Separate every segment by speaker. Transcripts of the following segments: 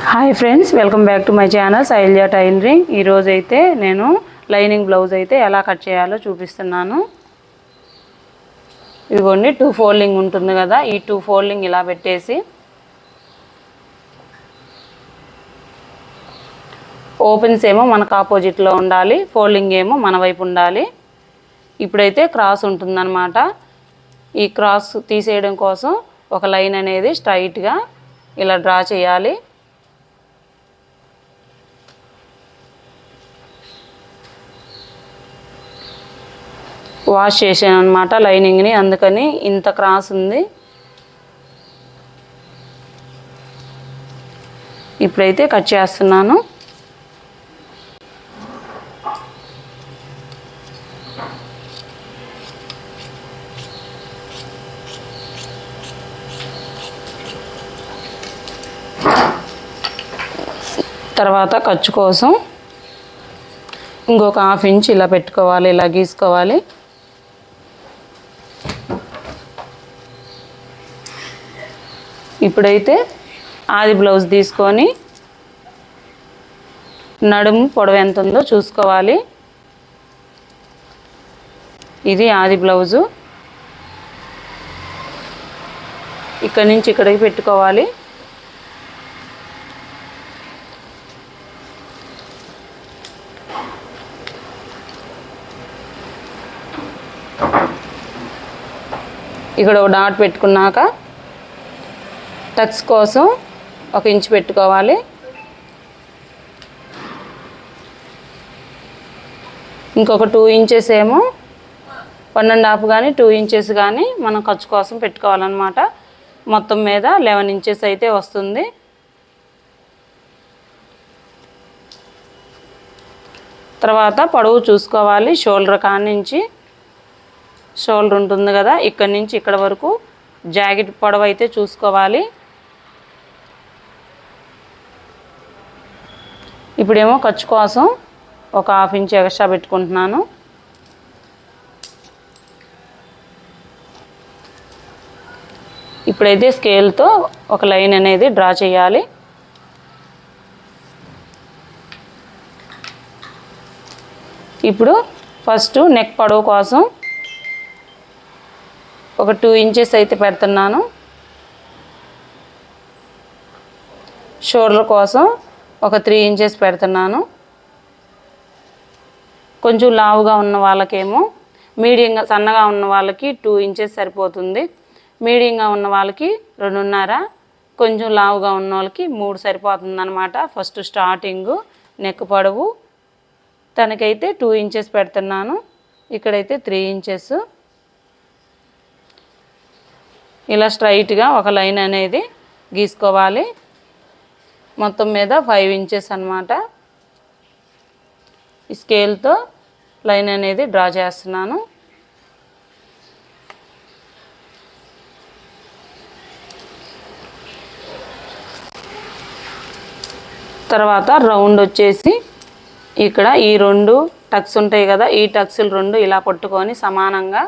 Speaker 1: Hi friends, welcome back to my channel Shailaja tailoring. ఈరోజు అయితే నేను లైనింగ్ బ్లౌజ్ అయితే ఎలా కట్ చేయాలో చూపిస్తున్నాను. ఇదిగోండి, 2 ఫోల్డింగ్ ఉంటుంది కదా, ఈ 2 ఫోల్డింగ్ ఇలా పెట్టేసి ఓపెన్స్ ఏమో మనకు ఆపోజిట్లో ఉండాలి, ఫోల్డింగ్ ఏమో మన వైపు ఉండాలి. ఇప్పుడైతే క్రాస్ ఉంటుందన్నమాట. ఈ క్రాస్ తీసేయడం కోసం ఒక లైన్ అనేది స్ట్రైట్గా ఇలా డ్రా చేయాలి. వాష్ చేసాను అనమాట లైనింగ్ని, అందుకని ఇంత క్రాస్ ఉంది. ఇప్పుడైతే కట్ చేస్తున్నాను. తర్వాత ఖర్చు కోసం ఇంకొక 1/2 ఇంచ్ ఇలా పెట్టుకోవాలి, ఇలా గీసుకోవాలి. ఇప్పుడైతే ఆది బ్లౌజ్ తీసుకొని నడుము పొడవు ఎంత ఉందో చూసుకోవాలి. ఇది ఆది బ్లౌజు. ఇక్కడి నుంచి ఇక్కడికి పెట్టుకోవాలి. ఇక్కడ ఒక డాట్ పెట్టుకున్నాక టక్స్ కోసం 1 ఇంచ్ పెట్టుకోవాలి. ఇంకొక 2 ఇంచెస్ ఏమో 1.5 కానీ 2 ఇంచెస్ కానీ మనం ఖర్చు కోసం పెట్టుకోవాలన్నమాట. మొత్తం మీద 11 ఇంచెస్ అయితే వస్తుంది. తర్వాత పొడవు చూసుకోవాలి. షోల్డర్ కానించి, షోల్డర్ ఉంటుంది కదా, ఇక్కడి నుంచి ఇక్కడ వరకు జాకెట్ పొడవు అయితే చూసుకోవాలి. ఇప్పుడేమో ఖర్చు కోసం ఒక 1/2 ఇంచ్ ఎక్స్ట్రా పెట్టుకుంటున్నాను. ఇప్పుడైతే స్కేల్తో ఒక లైన్ అనేది డ్రా చేయాలి. ఇప్పుడు ఫస్ట్ నెక్ పొడవు కోసం ఒక 2 ఇంచెస్ అయితే పెడుతున్నాను. షోల్డర్ కోసం ఒక 3 ఇంచెస్ పెడుతున్నాను. కొంచెం లావుగా ఉన్న వాళ్ళకేమో, మీడియంగా సన్నగా ఉన్న వాళ్ళకి 2 ఇంచెస్ సరిపోతుంది. మీడియంగా ఉన్న వాళ్ళకి 2.5, కొంచెం లావుగా ఉన్న వాళ్ళకి 3 సరిపోతుంది అన్నమాట. ఫస్ట్ స్టార్టింగు నెక్ పొడవు తనకైతే 2 ఇంచెస్ పెడుతున్నాను. ఇక్కడైతే 3 ఇంచెస్. ఇలా స్ట్రైట్గా ఒక లైన్ అనేది గీసుకోవాలి. మొత్తం మీద 5 ఇంచెస్ అన్నమాట. ఈ స్కేల్తో లైన్ అనేది డ్రా చేస్తున్నాను. తర్వాత రౌండ్ వచ్చేసి ఇక్కడ ఈ 2 టక్స్ ఉంటాయి కదా, ఈ టక్స్లు 2 ఇలా పట్టుకొని సమానంగా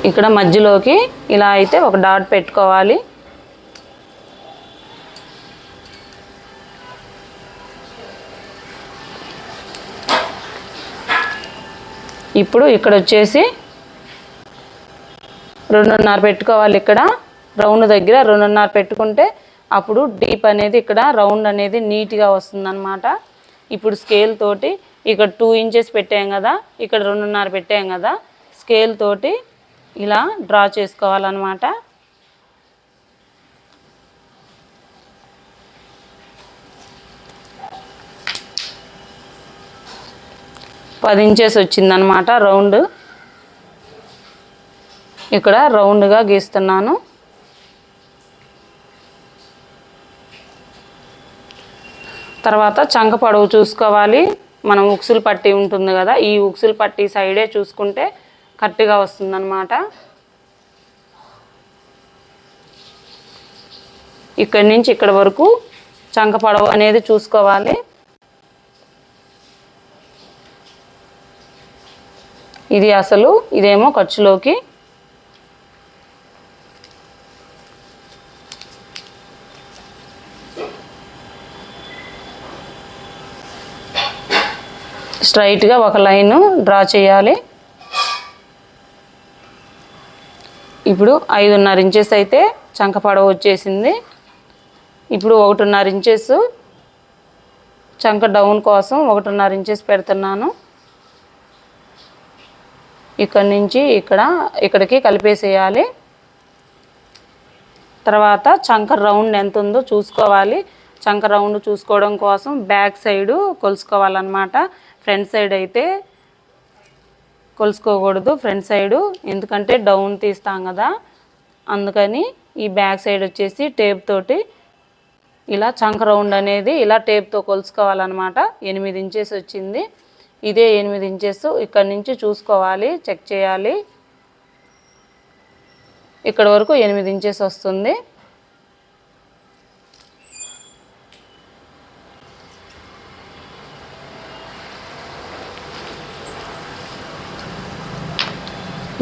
Speaker 1: ఇక్కడ మధ్యలోకి ఇలా అయితే ఒక డాట్ పెట్టుకోవాలి. ఇప్పుడు ఇక్కడ వచ్చేసి 2.5 పెట్టుకోవాలి. ఇక్కడ రౌండ్ దగ్గర 2.5 పెట్టుకుంటే అప్పుడు డీప్ అనేది ఇక్కడ రౌండ్ అనేది నీట్గా వస్తుందన్నమాట. ఇప్పుడు స్కేల్ తోటి ఇక్కడ 2 ఇంచెస్ పెట్టాం కదా, ఇక్కడ 2.5 పెట్టాం కదా, స్కేల్ తోటి ఇలా డ్రా చేసుకోవాలన్నమాట. పది ఇంచెస్ వచ్చిందనమాట రౌండ్. ఇక్కడ రౌండ్గా గీస్తున్నాను. తర్వాత చంక పొడవు చూసుకోవాలి. మనం ఉక్సులు పట్టి ఉంటుంది కదా, ఈ ఉక్సులు పట్టి సైడే చూసుకుంటే కరెక్ట్గా వస్తుందన్నమాట. ఇక్కడి నుంచి ఇక్కడ వరకు చంక పొడవు అనేది చూసుకోవాలి. ఇది అసలు, ఇదేమో ఖర్చులోకి. స్ట్రైట్గా ఒక లైన్ డ్రా చేయాలి. ఇప్పుడు 5.5 ఇంచెస్ అయితే చంక పొడవు వచ్చేసింది. ఇప్పుడు 1.5 ఇంచెస్ చంక డౌన్ కోసం 1.5 ఇంచెస్ పెడుతున్నాను. ఇక్కడి నుంచి ఇక్కడికి కలిపేసేయాలి. తర్వాత చంక రౌండ్ ఎంత ఉందో చూసుకోవాలి. చంక రౌండ్ చూసుకోవడం కోసం బ్యాక్ సైడు కొలుసుకోవాలన్నమాట. ఫ్రంట్ సైడ్ అయితే కొలుసుకోకూడదు, ఫ్రంట్ సైడు, ఎందుకంటే డౌన్ తీస్తాం కదా, అందుకని ఈ బ్యాక్ సైడ్ వచ్చేసి టేప్ తోటి ఇలా చంక రౌండ్ అనేది ఇలా టేప్తో కొలుసుకోవాలన్నమాట. 8 ఇంచెస్ వచ్చింది. ఇదే 8 ఇంచెస్ ఇక్కడ నుంచి చూసుకోవాలి, చెక్ చేయాలి. ఇక్కడ వరకు 8 ఇంచెస్ వస్తుంది.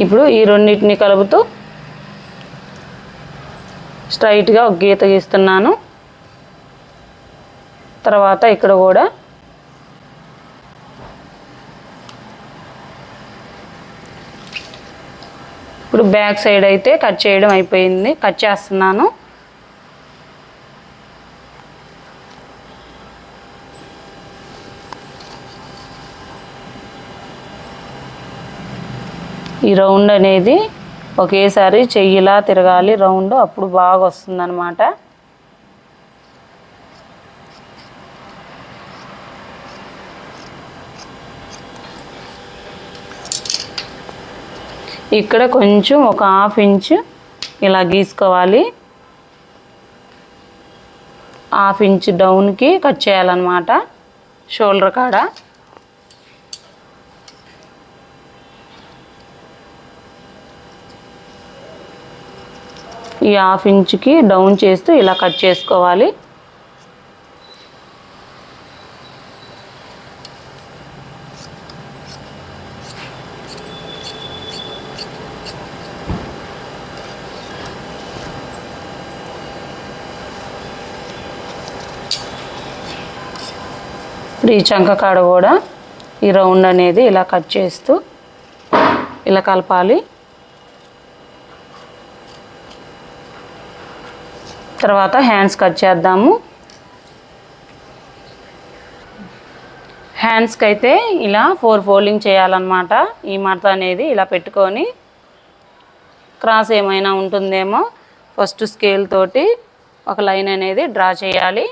Speaker 1: ఇప్పుడు ఈ రెండింటిని కలుపుతూ స్ట్రైట్గా ఒక గీత గీస్తున్నాను. తర్వాత ఇక్కడ కూడా ఇప్పుడు బ్యాక్ సైడ్ అయితే కట్ చేయడం అయిపోయింది, కట్ చేస్తున్నాను. ఈ రౌండ్ అనేది ఒకేసారి చెయ్యిలా తిరగాలి రౌండ్, అప్పుడు బాగా వస్తుందన్నమాట. ఇక్కడ కొంచెం ఒక 1/2 ఇంచ్ ఇలా గీసుకోవాలి. 1/2 ఇంచ్ డౌన్కి కట్ చేయాలన్నమాట, షోల్డర్ కాడ. ఈ 1/2 ఇంచ్కి డౌన్ చేస్తూ ఇలా కట్ చేసుకోవాలి. ఇప్పుడు ఈ చంక కాడ కూడా ఈ రౌండ్ అనేది ఇలా కట్ చేస్తూ ఇలా కలపాలి. తర్వాత హ్యాండ్స్ కట్ చేద్దాము. హ్యాండ్స్కి అయితే ఇలా 4 ఫోల్డింగ్ చేయాలన్నమాట. ఈ మడత అనేది ఇలా పెట్టుకొని క్రాస్ ఏమైనా ఉంటుందేమో ఫస్ట్ స్కేల్ తోటి ఒక లైన్ అనేది డ్రా చేయాలి.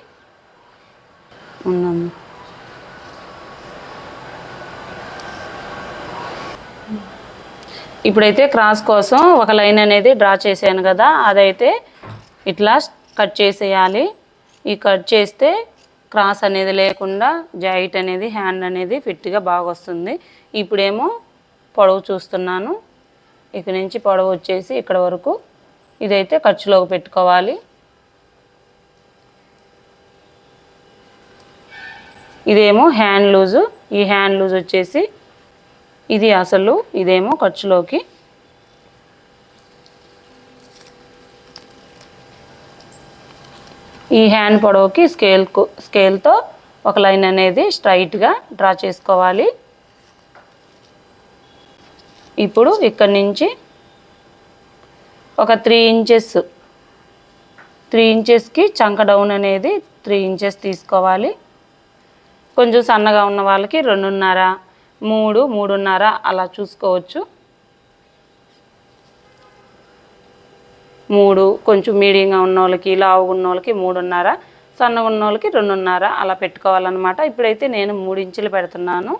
Speaker 1: ఇప్పుడైతే క్రాస్ కోసం ఒక లైన్ అనేది డ్రా చేశాను కదా, అదైతే ఇట్లా కట్ చేసేయాలి. ఈ కట్ చేస్తే క్రాస్ అనేది లేకుండా జాయింట్ అనేది హ్యాండ్ అనేది ఫిట్గా బాగా వస్తుంది. ఇప్పుడేమో పొడవు చూస్తున్నాను. ఇక్కడ నుంచి పొడవు వచ్చేసి ఇక్కడ వరకు, ఇదైతే ఖర్చులోకి పెట్టుకోవాలి. ఇదేమో హ్యాండ్ లూజు, ఈ హ్యాండ్ లూజ్ వచ్చేసి ఇది అసలు, ఇదేమో ఖర్చులోకి. ఈ హ్యాండ్ పొడవుకి స్కేల్తో ఒక లైన్ అనేది స్ట్రైట్గా డ్రా చేసుకోవాలి. ఇప్పుడు ఇక్కడి నుంచి ఒక 3 ఇంచెస్కి చంక డౌన్ అనేది 3 ఇంచెస్ తీసుకోవాలి. కొంచెం సన్నగా ఉన్న వాళ్ళకి 2.5, 3, 3.5 అలా చూసుకోవచ్చు. 3 కొంచెం మీడియంగా ఉన్న వాళ్ళకి, లావుగా ఉన్న వాళ్ళకి 3.5, సన్నగా ఉన్న వాళ్ళకి 2.5 అలా పెట్టుకోవాలన్నమాట. ఇప్పుడైతే నేను 3 ఇంచులు పెడుతున్నాను.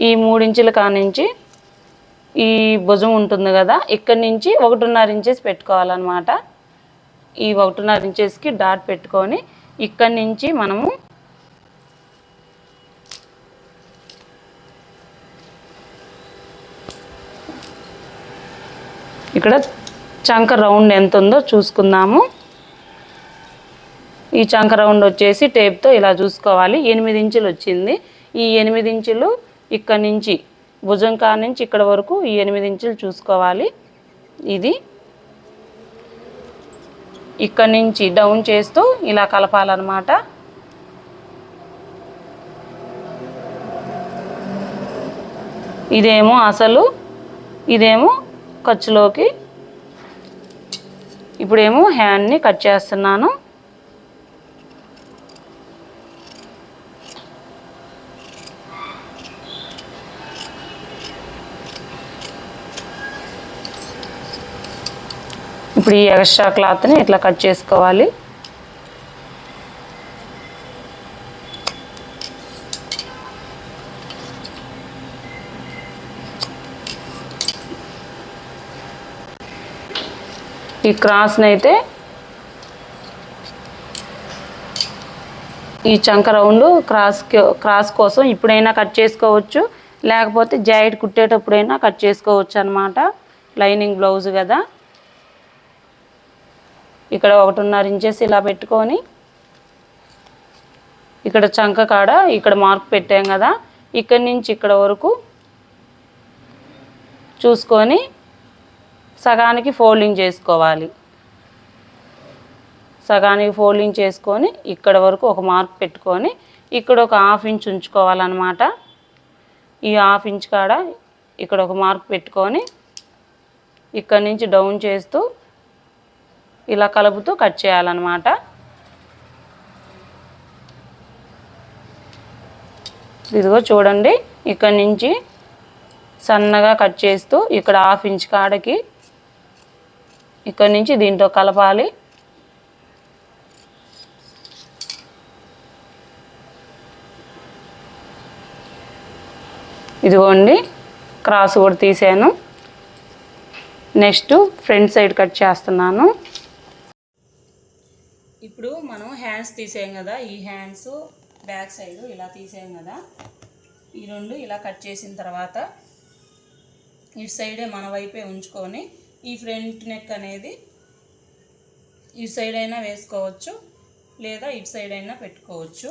Speaker 1: ఈ 3 ఇంచుల కానించి ఈ భుజం ఉంటుంది కదా, ఇక్కడి నుంచి 1.5 ఇంచెస్ పెట్టుకోవాలన్నమాట. ఈ 1.5 ఇంచెస్కి డాట్ పెట్టుకొని ఇక్కడి నుంచి మనము ఇక్కడ చంక రౌండ్ ఎంత ఉందో చూసుకుందాము. ఈ చంక రౌండ్ వచ్చేసి టేప్తో ఇలా చూసుకోవాలి. 8 ఇంచులు వచ్చింది. ఈ 8 ఇంచులు ఇక్కడ నుంచి భుజం కాడ నుంచి ఇక్కడ వరకు ఈ 8 ఇంచులు చూసుకోవాలి. ఇది ఇక్కడ నుంచి డౌన్ చేస్తూ ఇలా కలపాలన్నమాట. ఇదేమో అసలు, ఇదేమో ఖర్చులోకి. ఇప్పుడేమో హ్యాండ్ని కట్ చేస్తున్నాను. ఇప్పుడు ఈ ఎక్స్ట్రా క్లాత్ని ఇట్లా కట్ చేసుకోవాలి. ఈ క్రాస్ని అయితే ఈ చంక రౌండ్ క్రాస్ కోసం ఇప్పుడైనా కట్ చేసుకోవచ్చు, లేకపోతే జాకెట్ కుట్టేటప్పుడైనా కట్ చేసుకోవచ్చు అన్నమాట. లైనింగ్ బ్లౌజ్ కదా. ఇక్కడ 1.5 ఇంచెస్ ఇలా పెట్టుకొని ఇక్కడ చంక కాడ ఇక్కడ మార్క్ పెట్టాం కదా, ఇక్కడి నుంచి ఇక్కడ వరకు చూసుకొని సగానికి ఫోల్డింగ్ చేసుకోవాలి. సగానికి ఫోల్డింగ్ చేసుకొని ఇక్కడ వరకు ఒక మార్క్ పెట్టుకొని ఇక్కడ ఒక 1/2 ఇంచ్ ఉంచుకోవాలన్నమాట. ఈ 1/2 ఇంచ్ కాడ ఇక్కడ ఒక మార్క్ పెట్టుకొని ఇక్కడ నుంచి డౌన్ చేస్తూ ఇలా కలుపుతూ కట్ చేయాలన్నమాట. ఇదిగో చూడండి, ఇక్కడ నుంచి సన్నగా కట్ చేస్తూ ఇక్కడ 1/2 ఇంచ్ కాడకి ఇక్కడ నుంచి దీంట్లో కలపాలి. ఇదిగోండి, క్రాస్ కూడా తీసాను. నెక్స్ట్ ఫ్రంట్ సైడ్ కట్ చేస్తున్నాను. ఇప్పుడు మనం హ్యాండ్స్ తీసాం కదా, ఈ హ్యాండ్స్ బ్యాక్ సైడ్ ఇలా తీసాం కదా, ఈ రెండు ఇలా కట్ చేసిన తర్వాత ఇటు సైడే మన వైపే ఉంచుకొని ఈ ఫ్రంట్ నెక్ అనేది ఇటు సైడ్ అయినా వేసుకోవచ్చు, లేదా ఇటు సైడ్ అయినా పెట్టుకోవచ్చు.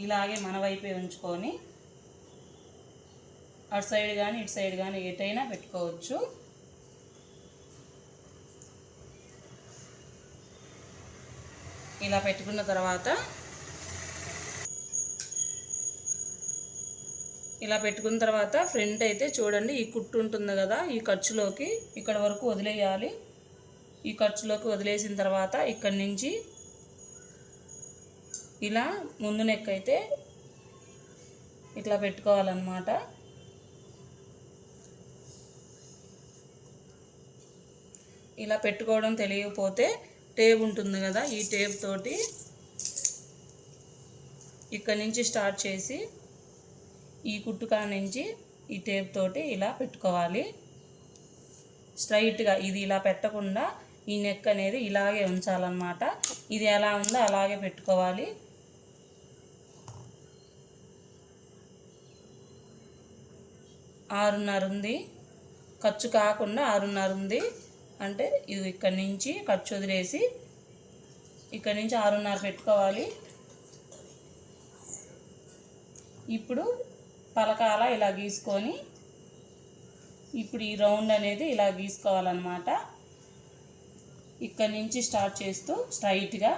Speaker 1: ఇలాగే మన వైపే ఉంచుకొని అటు సైడ్ కానీ ఇటు సైడ్ కానీ ఎటైనా పెట్టుకోవచ్చు. ఇలా పెట్టుకున్న తర్వాత ఫ్రంట్ అయితే చూడండి, ఈ కుట్టు ఉంటుంది కదా, ఈ ఖర్చులోకి ఇక్కడ వరకు వదిలేయాలి. ఈ ఖర్చులోకి వదిలేసిన తర్వాత ఇక్కడి నుంచి ఇలా ముందు నెక్ అయితే ఇట్లా పెట్టుకోవాలన్నమాట. ఇలా పెట్టుకోవడం తెలియకపోతే టేప్ ఉంటుంది కదా, ఈ టేప్ తోటి ఇక్కడ నుంచి స్టార్ట్ చేసి ఈ కుట్టుకా నుంచి ఈ టేప్ తోటి ఇలా పెట్టుకోవాలి స్ట్రైట్గా. ఇది ఇలా పెట్టకుండా ఈ నెక్ అనేది ఇలాగే ఉంచాలన్నమాట. ఇది ఎలా ఉందో అలాగే పెట్టుకోవాలి. ఆరున్నర ఉంది, ఖర్చు కాకుండా 6.5 ఉంది. అంటే ఇది ఇక్కడ నుంచి ఖర్చు వదిలేసి ఇక్కడ నుంచి 6.5 పెట్టుకోవాలి. ఇప్పుడు పలకాల ఇలా గీసుకొని ఇప్పుడు ఈ రౌండ్ అనేది ఇలా గీసుకోవాలన్నమాట. ఇక్కడ నుంచి స్టార్ట్ చేస్తూ స్ట్రైట్గా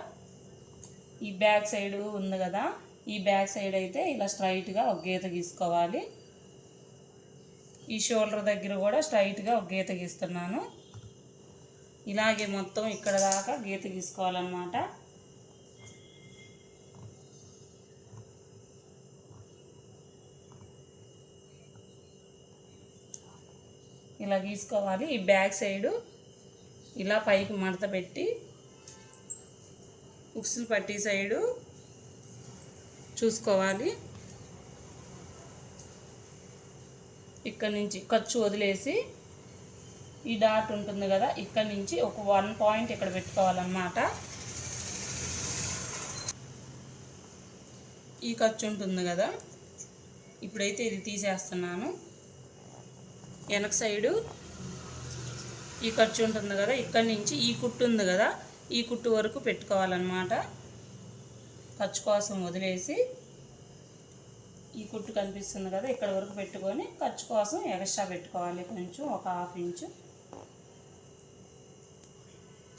Speaker 1: ఈ బ్యాక్ సైడ్ ఉంది కదా, ఈ బ్యాక్ సైడ్ అయితే ఇలా స్ట్రైట్గా ఒక గీత గీసుకోవాలి. ఈ షోల్డర్ దగ్గర కూడా స్ట్రైట్గా ఒక గీత గీస్తున్నాను. ఇలాగే మొత్తం ఇక్కడ దాకా గీత గీసుకోవాలన్నమాట. ఇలా గీసుకోవాలి. ఈ బ్యాక్ సైడు ఇలా పైకి మడత పెట్టి ఉక్సులు పట్టి సైడు చూసుకోవాలి. ఇక్కడ నుంచి ఖర్చు వదిలేసి ఈ డాట్ ఉంటుంది కదా, ఇక్కడ నుంచి ఒక 1 పాయింట్ ఇక్కడ పెట్టుకోవాలన్నమాట. ఈ ఖర్చు ఉంటుంది కదా, ఇప్పుడైతే ఇది తీసేస్తున్నాను. వెనక సైడు ఈ ఖర్చు ఉంటుంది కదా, ఇక్కడ నుంచి ఈ కుట్టు ఉంది కదా, ఈ కుట్టు వరకు పెట్టుకోవాలన్నమాట. ఖర్చు కోసం వదిలేసి ఈ కుట్టు కనిపిస్తుంది కదా, ఇక్కడ వరకు పెట్టుకొని ఖర్చు కోసం ఎక్స్ట్రా పెట్టుకోవాలి కొంచెం, ఒక 1/2 ఇంచు.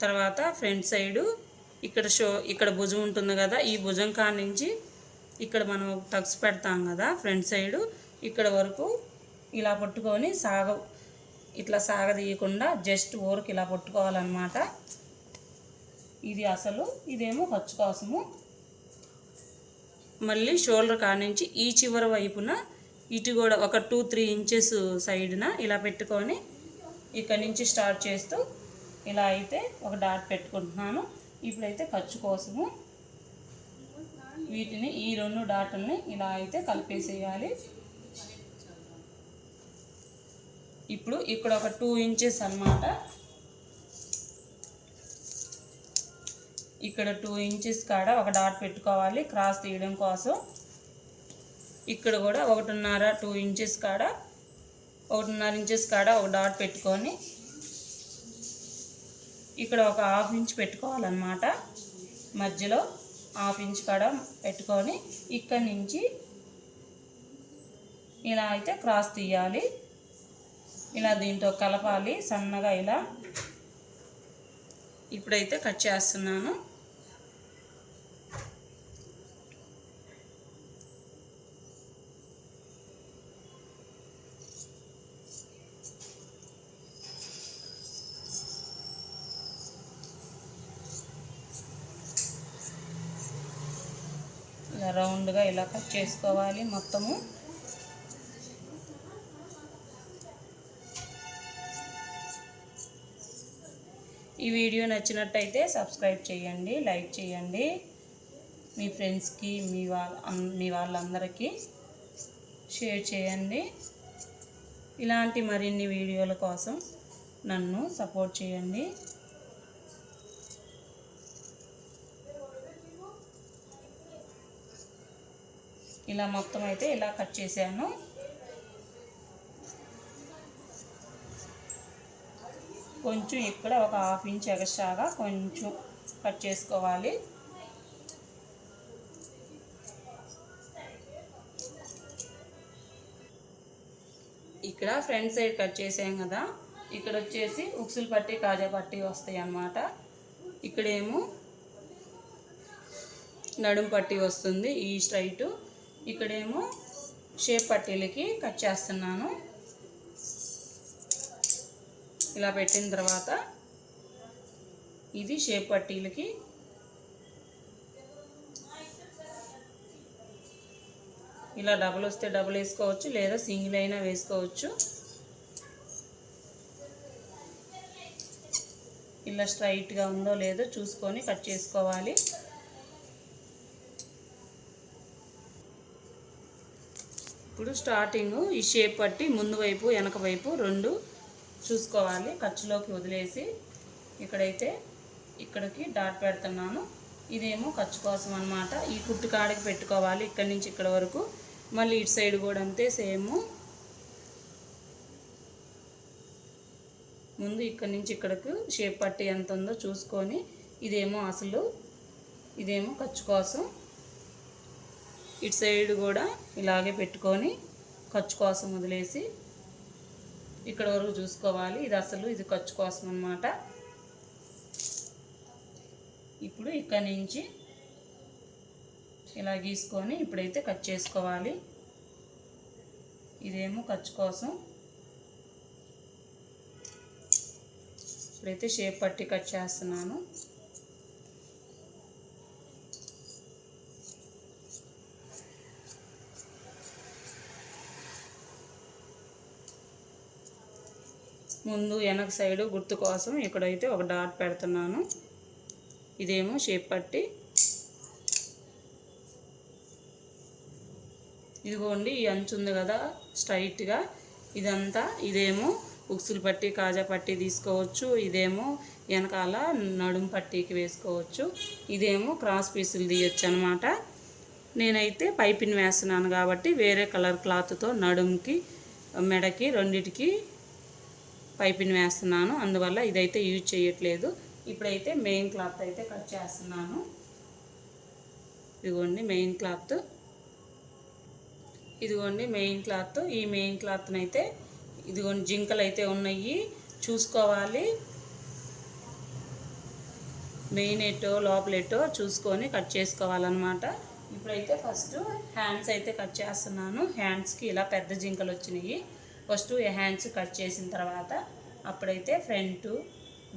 Speaker 1: తర్వాత ఫ్రంట్ సైడు ఇక్కడ భుజం ఉంటుంది కదా, ఈ భుజం కాడ నుంచి ఇక్కడ మనం టక్స్ పెడతాం కదా ఫ్రంట్ సైడు, ఇక్కడ వరకు ఇలా పట్టుకొని ఇట్లా సాగదీయకుండా జస్ట్ ఊరికి ఇలా పట్టుకోవాలన్నమాట. ఇది అసలు, ఇదేమో ఖర్చు కోసము. మళ్ళీ షోల్డర్ కాడ నుంచి ఈ చివరి వైపున ఇటు కూడా ఒక 2-3 ఇంచెస్ సైడ్న ఇలా పెట్టుకొని ఇక్కడ నుంచి స్టార్ట్ చేస్తూ ఇలా అయితే ఒక డాట్ పెట్టుకుంటున్నాను. ఇప్పుడైతే ఖర్చు కోసము వీటిని, ఈ 2 డాట్లని ఇలా అయితే కలిపేసేయాలి. ఇప్పుడు ఇక్కడ ఒక 2 ఇంచెస్ అన్నమాట, ఇక్కడ 2 ఇంచెస్ కాడ ఒక డాట్ పెట్టుకోవాలి క్రాస్ తీయడం కోసం. ఇక్కడ కూడా 1.5-2 ఇంచెస్ కాడ 1.5 ఇంచెస్ కాడ ఒక డాట్ పెట్టుకొని ఇక్కడ ఒక 1/2 ఇంచ్ పెట్టుకోవాలన్నమాట. మధ్యలో 1/2 ఇంచ్ కాడ పెట్టుకొని ఇక్కడి నుంచి ఇలా అయితే క్రాస్ తీయాలి. ఇలా దీంతో కలపాలి సన్నగా ఇలా. ఇప్పుడైతే కట్ చేస్తున్నాను. ఇలా రౌండ్గా ఇలా కట్ చేసుకోవాలి మొత్తము. ఈ వీడియో నచ్చినట్టయితే సబ్స్క్రైబ్ చేయండి, లైక్ చేయండి, మీ ఫ్రెండ్స్కి మీ వాళ్ళందరికీ షేర్ చేయండి. ఇలాంటి మరిన్ని వీడియోల కోసం నన్ను సపోర్ట్ చేయండి. ఇలా మొత్తం అయితే ఇలా కట్ చేశాను. కొంచెం ఇక్కడ ఒక 1/2 ఇంచ్ ఎక్స్ట్రాగా కొంచెం కట్ చేసుకోవాలి. ఇక్కడ ఫ్రంట్ సైడ్ కట్ చేసాం కదా, ఇక్కడ వచ్చేసి ఉక్సులు పట్టి కాజా పట్టి వస్తాయి అన్నమాట. ఇక్కడేమో నడుం పట్టి వస్తుంది ఈ స్ట్రైటు, ఇక్కడేమో షేప్ పట్టీలకి కట్ చేస్తున్నాను. ఇలా పెట్టిన తర్వాత ఇది షేప్ పట్టీలకి, ఇలా డబుల్ వస్తే డబుల్ వేసుకోవచ్చు, లేదా సింగిల్ అయినా వేసుకోవచ్చు. ఇలా స్ట్రైట్గా ఉందో లేదో చూసుకొని కట్ చేసుకోవాలి. ఇప్పుడు స్టార్టింగ్ ఈ షేప్ పట్టి ముందు వైపు వెనక వైపు 2 చూసుకోవాలి. ఖర్చులోకి వదిలేసి ఇక్కడైతే ఇక్కడికి డాట్ పెడుతున్నాను. ఇదేమో ఖర్చు కోసం అన్నమాట. ఈ కుట్టు కాడికి పెట్టుకోవాలి ఇక్కడి నుంచి ఇక్కడ వరకు. మళ్ళీ ఇటు సైడ్ కూడా అంతే సేమ్. ముందు ఇక్కడి నుంచి ఇక్కడికి షేప్ పట్టి ఎంత ఉందో చూసుకొని, ఇదేమో అసలు, ఇదేమో ఖర్చు కోసం. ఇటు సైడ్ కూడా ఇలాగే పెట్టుకొని ఖర్చు కోసం వదిలేసి ఇక్కడ వరకు చూసుకోవాలి. ఇది అసలు, ఇది ఖర్చు కోసం అన్నమాట. ఇప్పుడు ఇక్కడ నుంచి ఇలా గీసుకొని ఇప్పుడైతే కట్ చేసుకోవాలి. ఇదేమో ఖర్చు కోసం. ఇప్పుడైతే షేప్ పట్టి కట్ చేస్తున్నాను. ముందు వెనక సైడు గుర్తు కోసం ఇక్కడైతే ఒక డాట్ పెడుతున్నాను. ఇదేమో షేప్ పట్టి. ఇదిగోండి ఈ అంచు ఉంది కదా స్ట్రైట్గా, ఇదంతా ఇదేమో ఉక్సులు పట్టి కాజా పట్టి తీసుకోవచ్చు. ఇదేమో వెనకాల నడుము పట్టీకి వేసుకోవచ్చు. ఇదేమో క్రాస్ పీసులు తీయచ్చు అనమాట. నేనైతే పైపింగ్ వేస్తున్నాను కాబట్టి వేరే కలర్ క్లాత్తో నడుముకి మెడకి రెండిటికి పైపింగ్ వేస్తున్నాను. అందువల్ల ఇదైతే యూజ్ చేయట్లేదు. ఇప్పుడైతే మెయిన్ క్లాత్ అయితే కట్ చేస్తున్నాను. ఇదిగోండి మెయిన్ క్లాత్. ఇదిగోండి మెయిన్ క్లాత్. ఈ మెయిన్ క్లాత్ని అయితే ఇదిగోండి జింకలు అయితే ఉన్నాయి, చూసుకోవాలి. మెయిన్ ఎటో లోపలెటో చూసుకొని కట్ చేసుకోవాలన్నమాట. ఇప్పుడైతే ఫస్ట్ హ్యాండ్స్ అయితే కట్ చేస్తున్నాను. హ్యాండ్స్కి ఇలా పెద్ద జింకలు వచ్చినాయి. ఫస్ట్ హ్యాండ్స్ కట్ చేసిన తర్వాత అప్పుడైతే ఫ్రంట్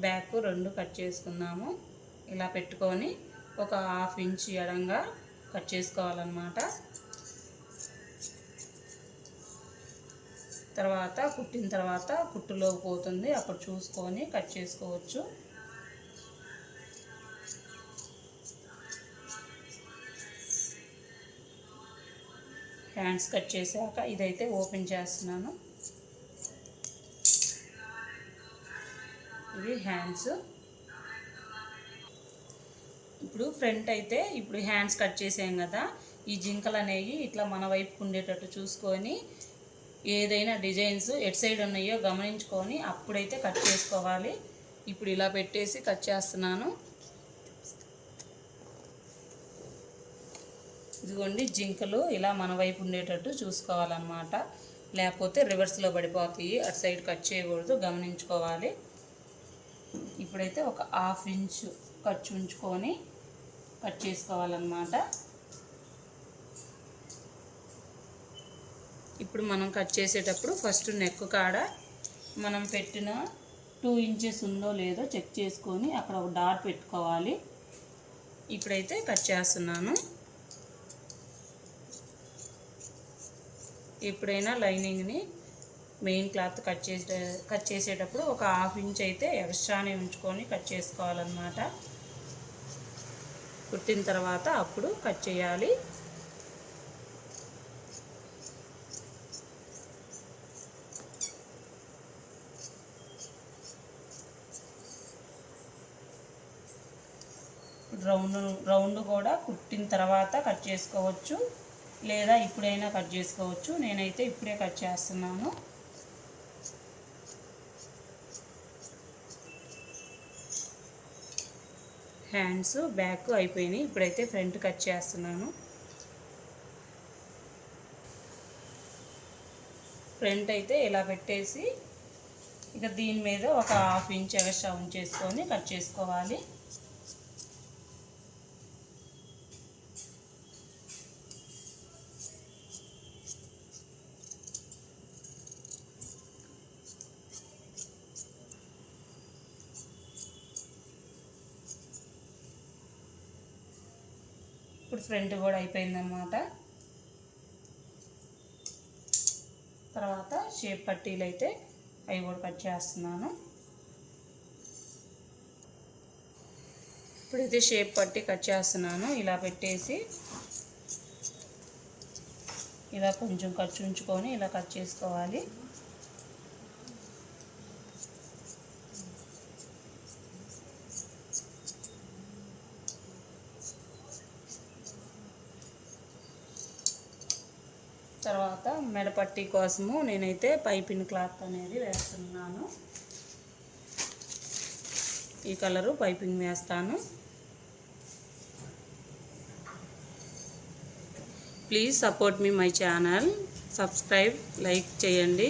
Speaker 1: బ్యాక్ రెండు కట్ చేసుకుందాము. ఇలా పెట్టుకొని ఒక 1/2 ఇంచ్ ఎడంగా కట్ చేసుకోవాలన్నమాట. తర్వాత కుట్టిన తర్వాత కుట్టులోకి పోతుంది, అప్పుడు చూసుకొని కట్ చేసుకోవచ్చు. హ్యాండ్స్ కట్ చేశాక ఇదైతే ఓపెన్ చేస్తున్నాను. ఇవి హ్యాండ్స్. ఇప్పుడు ఫ్రంట్ అయితే ఇప్పుడు హ్యాండ్స్ కట్ చేసాం కదా, ఈ జింకలు అనేవి ఇట్లా మన వైపు ఉండేటట్టు చూసుకొని ఏదైనా డిజైన్స్ ఎటు సైడ్ ఉన్నాయో గమనించుకొని అప్పుడైతే కట్ చేసుకోవాలి. ఇప్పుడు ఇలా పెట్టేసి కట్ చేస్తున్నాను. ఇదిగోండి జింకలు ఇలా మన వైపు ఉండేటట్టు చూసుకోవాలన్నమాట, లేకపోతే రివర్స్లో పడిపోతాయి. అటు సైడ్ కట్ చేయకూడదు, గమనించుకోవాలి. ఇప్పుడైతే ఒక 1/2 ఇంచ్ ఖర్చు ఉంచుకొని కట్ చేసుకోవాలన్నమాట. ఇప్పుడు మనం కట్ చేసేటప్పుడు ఫస్ట్ నెక్ కాడ మనం పెట్టిన 2 ఇంచెస్ ఉందో లేదో చెక్ చేసుకొని అక్కడ ఒక డాట్ పెట్టుకోవాలి. ఇప్పుడైతే కట్ చేస్తున్నాను. ఎప్పుడైనా లైనింగ్ని మెయిన్ క్లాత్ కట్ చేసేటప్పుడు ఒక 1/2 ఇంచ్ అయితే ఎక్స్ట్రానే ఉంచుకొని కట్ చేసుకోవాలన్నమాట. కుట్టిన తర్వాత అప్పుడు కట్ చేయాలి. రౌండ్ కూడా కుట్టిన తర్వాత కట్ చేసుకోవచ్చు, లేదా ఇప్పుడైనా కట్ చేసుకోవచ్చు. నేనైతే ఇప్పుడే కట్ చేస్తున్నాను. హ్యాండ్స్ బ్యాక్ అయిపోయినాయి. ఇప్పుడైతే ఫ్రంట్ కట్ చేస్తున్నాను. ఫ్రంట్ అయితే ఇలా పెట్టేసి ఇక దీని మీద ఒక 1/2 ఇంచ్ ఎక్స్ట్రా ఉంచేసుకొని కట్ చేసుకోవాలి. ఇప్పుడు ఫ్రంట్ కూడా అయిపోయిందన్నమాట. తర్వాత షేప్ పట్టీలు అయితే అవి కూడా కట్ చేస్తున్నాను. ఇప్పుడైతే షేప్ పట్టీ కట్ చేస్తున్నాను. ఇలా పెట్టేసి ఇలా కొంచెం ఖర్చు ఉంచుకొని ఇలా కట్ చేసుకోవాలి. తర్వాత మెడపట్టి కోసము నేనైతే పైపింగ్ క్లాత్ అనేది వేస్తున్నాను. ఈ కలరు పైపింగ్ వేస్తాను. Please support me my channel, subscribe, like చేయండి.